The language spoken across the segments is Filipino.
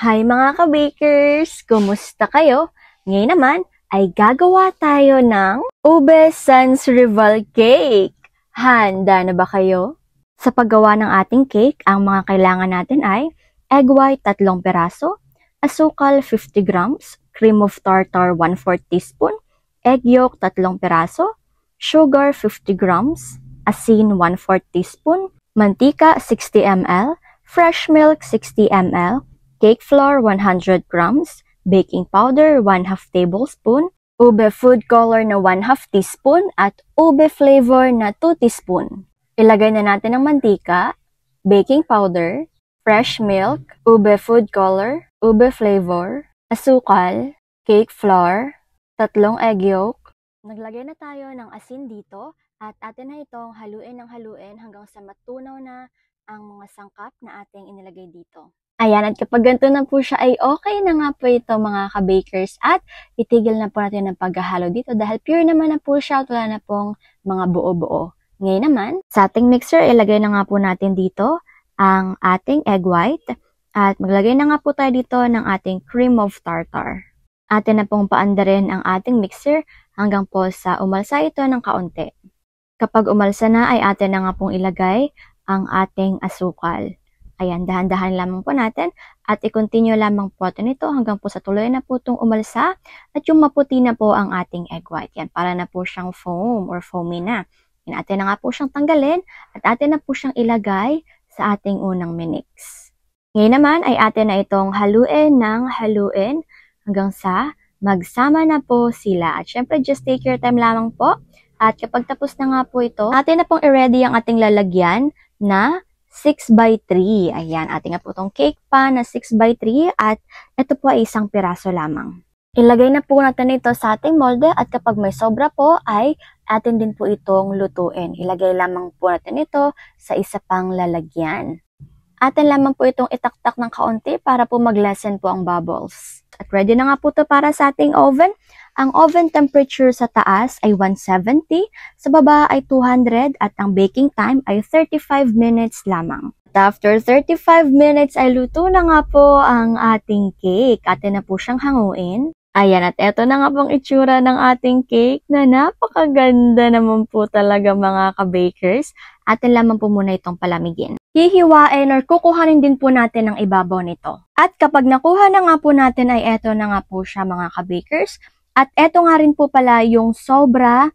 Hi mga ka-bakers! Kumusta kayo? Ngayon naman ay gagawa tayo ng ube sans rival cake. Handa na ba kayo? Sa paggawa ng ating cake, ang mga kailangan natin ay egg white 3 peraso, asukal 50 grams, cream of tartar 1/4 teaspoon, egg yolk 3 peraso, sugar 50 grams, asin 1/4 teaspoon, mantika 60 ml, fresh milk 60 ml, cake flour 100 grams, baking powder 1/2 tablespoon, ube food color na 1/2 teaspoon at ube flavor na 2 teaspoon. Ilagay na natin ang mantika, baking powder, fresh milk, ube food color, ube flavor, asukal, cake flour, 3 egg yolk. Naglagay na tayo ng asin dito at atin na itong haluin ng haluin hanggang sa matunaw na ang mga sangkap na ating inilagay dito. Ayan, at kapag ganito na po siya ay okay na nga po ito mga ka-bakers at itigil na po natin ang paghahalo dito dahil pure naman na po siya at wala na pong mga buo-buo. Ngayon naman, sa ating mixer, ilagay na nga po natin dito ang ating egg white at maglagay na nga po tayo dito ng ating cream of tartar. Atin na pong paandarin ang ating mixer hanggang po sa umalsa ito ng kaunti. Kapag umalsa na ay atin na nga pong ilagay ang ating asukal. Ayan, dahan-dahan lamang po natin at i-continue lamang po ito nito hanggang po sa tuloy na po itong umalsa at yung maputi na po ang ating egg white. Yan, para na po siyang foam or foamy na. Yan, atin na nga po siyang tanggalin at atin na po siyang ilagay sa ating unang minix. Ngayon naman ay atin na itong haluin ng haluin hanggang sa magsama na po sila. At syempre, just take your time lamang po. At kapag tapos na nga po ito, atin na pong i-ready ang ating lalagyan na 6x3. Ayan, ating nga po itong cake pan na 6x3 at ito po ay 1 piraso lamang. Ilagay na po natin ito sa ating molde at kapag may sobra po ay atin din po itong lutuin. Ilagay lamang po natin ito sa isa pang lalagyan. Atin lamang po itong itaktak ng kaunti para po mag-lessen po ang bubbles. At ready na nga po ito para sa ating oven. Ang oven temperature sa taas ay 170, sa baba ay 200 at ang baking time ay 35 minutes lamang. At after 35 minutes ay luto na nga po ang ating cake. Atin na po siyang hanguin. Ayan, at eto na nga pong itsura ng ating cake na napakaganda naman po talaga mga ka-bakers. Atin lamang po muna itong palamigin. Hihiwain or kukuhanin din po natin ang ibabaw nito. At kapag nakuha na nga po natin ay eto na nga po siya mga ka-bakers. At eto nga rin po pala yung sobra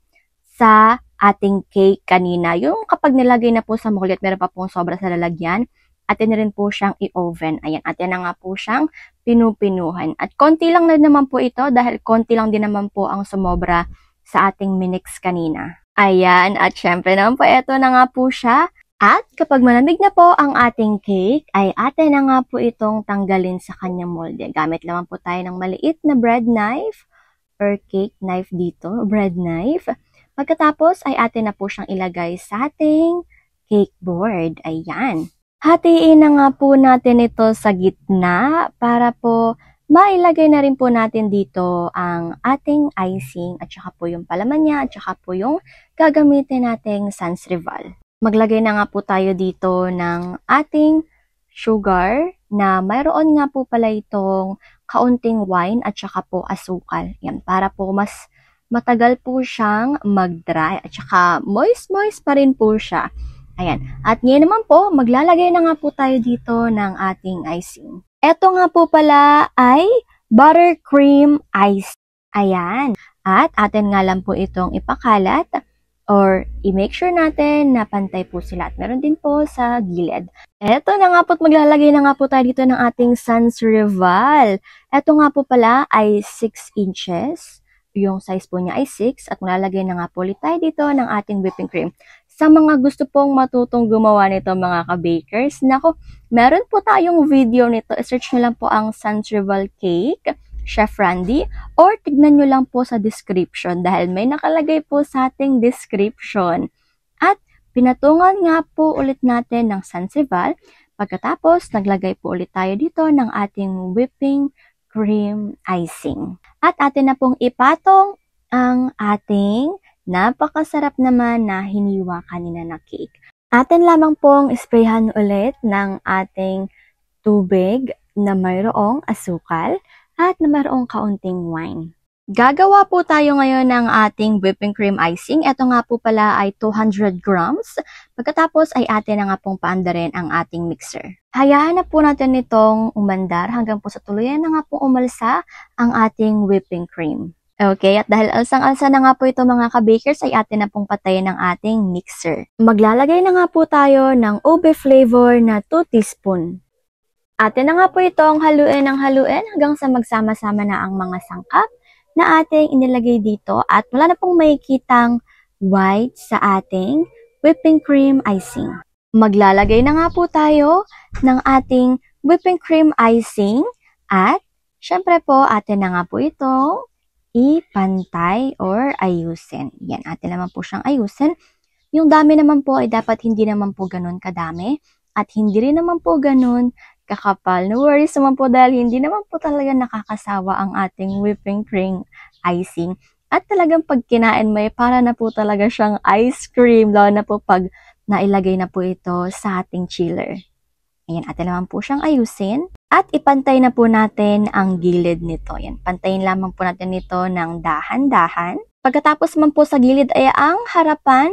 sa ating cake kanina. Yung kapag nilagay na po sa molde at meron pa pong sobra sa lalagyan, atin na rin po siyang i-oven. Ayan, atin na nga po siyang pinupinuhan. At konti lang na naman po ito dahil konti lang din naman po ang sumobra sa ating minix kanina. Ayan, at syempre naman po eto na nga po siya. At kapag malamig na po ang ating cake, ay atin na nga po itong tanggalin sa kanyang molde. Gamit naman po tayo ng maliit na bread knife or cake knife dito, bread knife. Pagkatapos ay atin na po siyang ilagay sa ating cake board. Ayan. Hatiin na nga po natin ito sa gitna para po mailagay na rin po natin dito ang ating icing at saka po yung palaman niya at saka po yung gagamitin nating sans rival. Maglagay na nga po tayo dito ng ating sugar na mayroon nga po pala itong kaunting wine at saka po asukal. Yan, para po mas matagal po siyang mag-dry at saka moist pa rin po siya. Ayan. At ngayon naman po, maglalagay na nga po tayo dito ng ating icing. Ito nga po pala ay buttercream ice. Ayan. At atin nga lang po itong ipakalat or i-make sure natin na pantay po sila. At meron din po sa gilid. Eto na nga po at maglalagay na nga po tayo dito ng ating sans rival. Eto nga po pala ay 6 inches. Yung size po niya ay 6. At maglalagay na nga po ulit tayo dito ng ating whipping cream. Sa mga gusto pong matutong gumawa nito mga ka-bakers, nako, meron po tayong video nito. I-search nyo lang po ang sans rival cake, Chef Randy, or tignan nyo lang po sa description dahil may nakalagay po sa ating description. At pinatungan nga po ulit natin ng sans rival. Pagkatapos, naglagay po ulit tayo dito ng ating whipping cream icing. At atin na pong ipatong ang ating napakasarap naman na hiniwa kanina na cake. Atin lamang pong isprayhan ulit ng ating tubig na mayroong asukal at na mayroong kaunting wine. Gagawa po tayo ngayon ng ating whipping cream icing. Ito nga po pala ay 200 grams. Pagkatapos ay atin na nga pong paandarin ang ating mixer. Hayaan na po natin itong umandar hanggang po sa tuluyan na nga pong umalsa ang ating whipping cream. Okay, at dahil alsang-alsa na nga po ito mga ka-bakers, ay atin na pong patayin ang ating mixer. Maglalagay na nga po tayo ng ube flavor na 2 teaspoon. Atin na nga po itong haluin hanggang sa magsama-sama na ang mga sangkap na ating inilagay dito at wala na pong makikitang white sa ating whipping cream icing. Maglalagay na nga po tayo ng ating whipping cream icing at syempre po atin na nga po itong ipantay or ayusin. Yan, atin naman po siyang ayusin. Yung dami naman po ay dapat hindi naman po ganun kadami at hindi rin naman po ganun kakapal. No worries naman po dahil hindi naman po talaga nakakasawa ang ating whipping cream icing. At talagang pag kinain mo, para na po talaga siyang ice cream, lalo na po pag nailagay na po ito sa ating chiller. Ayan, atin naman po siyang ayusin. At ipantay na po natin ang gilid nito. Ayan, pantayin lamang po natin ito ng dahan-dahan. Pagkatapos man po sa gilid ay ang harapan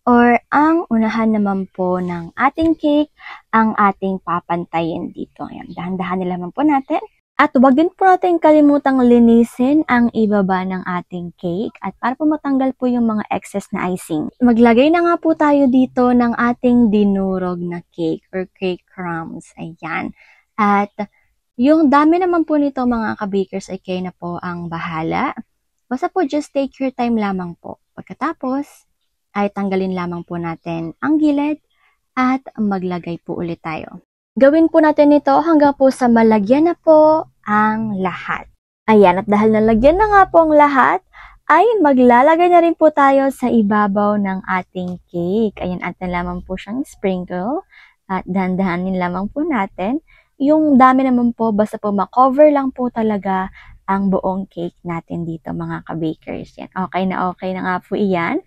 or ang unahan naman po ng ating cake ang ating papantayin dito. Ayan, dahan-dahan naman po natin. At huwag din po natin kalimutang linisin ang ibaba ng ating cake at para po matanggal po yung mga excess na icing. Maglagay na nga po tayo dito ng ating dinurog na cake or cake crumbs. Ayan. At yung dami naman po nito mga ka-bakers ay kayo na po ang bahala. Basta po just take your time lamang po. Pagkatapos ay tanggalin lamang po natin ang gilid at maglagay po ulit tayo. Gawin po natin ito hanggang po sa malagyan na po ang lahat. Ayan, at dahil nalagyan na nga po ang lahat, ay maglalagay na rin po tayo sa ibabaw ng ating cake. Ayan, atin lamang po siyang sprinkle at dahan-dahanin lamang po natin. Yung dami naman po, basta po makover lang po talaga ang buong cake natin dito mga ka-bakers. Yan, okay na nga po iyan.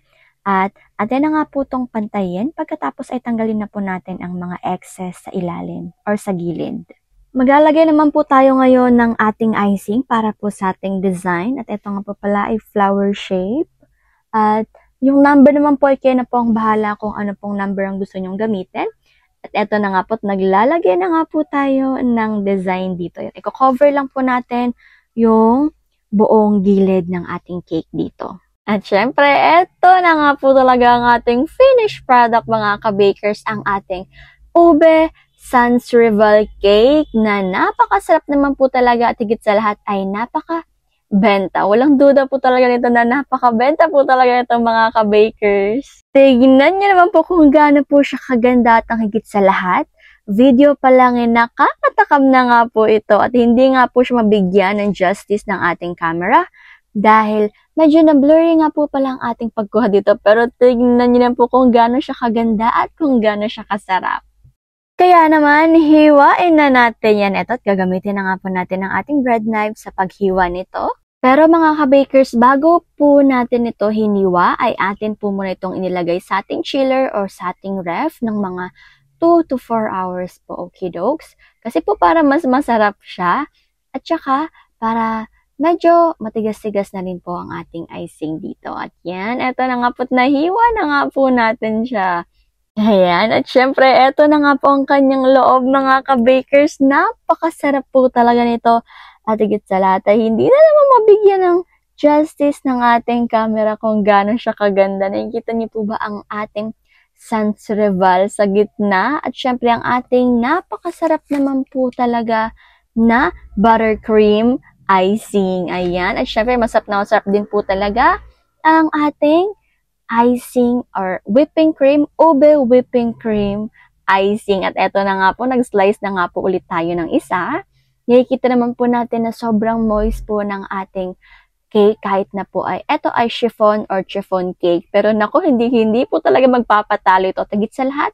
At atin na nga po itong pantayin. Pagkatapos ay tanggalin na po natin ang mga excess sa ilalim or sa gilid. Maglalagay naman po tayo ngayon ng ating icing para po sa ating design. At ito nga po pala ay flower shape. At yung number naman po ay kayo na po ang bahala kung ano pong number ang gusto nyong gamitin. At ito na nga po, naglalagay na nga po tayo ng design dito. I-cover lang po natin yung buong gilid ng ating cake dito. At syempre, eto na nga po talaga ang ating finished product mga ka-bakers, ang ating ube sans rival cake na napakasarap naman po talaga at higit sa lahat ay napaka-benta. Walang duda po talaga nito na napaka-benta po talaga nito mga ka-bakers. Tignan nyo naman po kung gaano po siya kaganda at ang higit sa lahat. Video pa lang nakakatakam na nga po ito at hindi nga po siya mabigyan ng justice ng ating camera. Dahil medyo na-blurry nga po pala ang ating pagkuha dito. Pero tignan nyo lang po kung gaano siya kaganda at kung gaano siya kasarap. Kaya naman, hiwain na natin yan ito at gagamitin na nga po natin ang ating bread knife sa paghiwa nito. Pero mga ka-bakers, bago po natin ito hiniwa, ay atin po muna itong inilagay sa ating chiller or sa ating ref ng mga 2 to 4 hours po, okay dokes? Kasi po para mas masarap siya at saka para medyo matigas-tigas na rin po ang ating icing dito. At yan, eto na nga po't nahiwa na nga po natin siya. Ayan, at syempre, eto na nga po ang kanyang loob mga ka-bakers. Napakasarap po talaga nito. At higit sa lahat ay hindi na naman mabigyan ng justice ng ating camera kung gaano siya kaganda. Nakikita niyo po ba ang ating sans rival sa gitna? At syempre, ang ating napakasarap naman po talaga na buttercream icing. Ayan. At syempre, masarap din po talaga ang ating icing or whipping cream, ube whipping cream icing. At eto na nga po, nag-slice na nga po ulit tayo ng isa. Nakikita naman po natin na sobrang moist po ng ating cake kahit na po ay, eto ay chiffon or chiffon cake. Pero naku, hindi po talaga magpapatalo ito. Tagit sa lahat,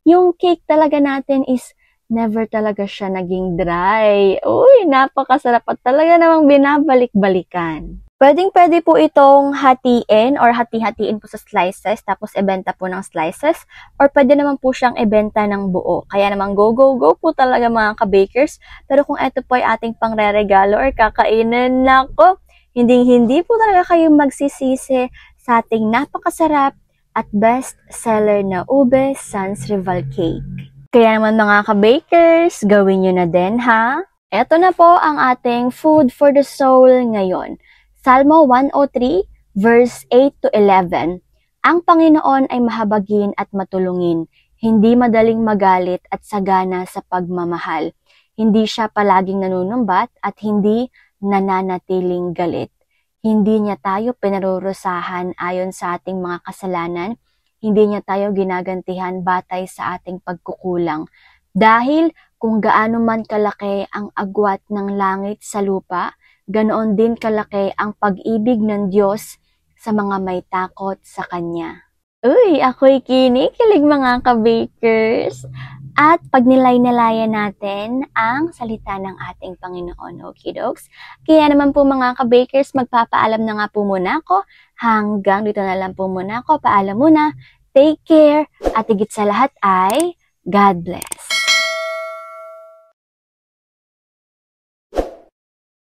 yung cake talaga natin is never talaga siya naging dry. Uy, napakasarap at talaga namang binabalik-balikan. Pwedeng-pwede po itong hatiin or hati-hatiin po sa slices tapos ibenta po ng slices or pwede naman po siyang ibenta ng buo. Kaya naman go, go, go po talaga mga ka-bakers. Pero kung ito po ay ating pangre-regalo or kakainin, nako, hindi po talaga kayo magsisisi sa ating napakasarap at best seller na Ube Sans Rival Cake. Kaya naman mga ka-bakers, gawin nyo na din ha. Ito na po ang ating food for the soul ngayon. Salmo 103 verse 8 to 11. Ang Panginoon ay mahabagin at matulungin, hindi madaling magalit at sagana sa pagmamahal. Hindi siya palaging nanunumbat at hindi nananatiling galit. Hindi niya tayo pinarurusahan ayon sa ating mga kasalanan. Hindi niya tayo ginagantihan batay sa ating pagkukulang. Dahil kung gaano man kalaki ang agwat ng langit sa lupa, ganoon din kalaki ang pag-ibig ng Diyos sa mga may takot sa Kanya. Uy, ako'y kinikilig mga ka-bakers! At pag nilay-nilayan natin ang salita ng ating Panginoon, okidoks. Kaya naman po mga ka-bakers, magpapaalam na nga po muna ako. Hanggang dito na lang po muna ako. Paalam muna. Take care. At higit sa lahat ay God bless.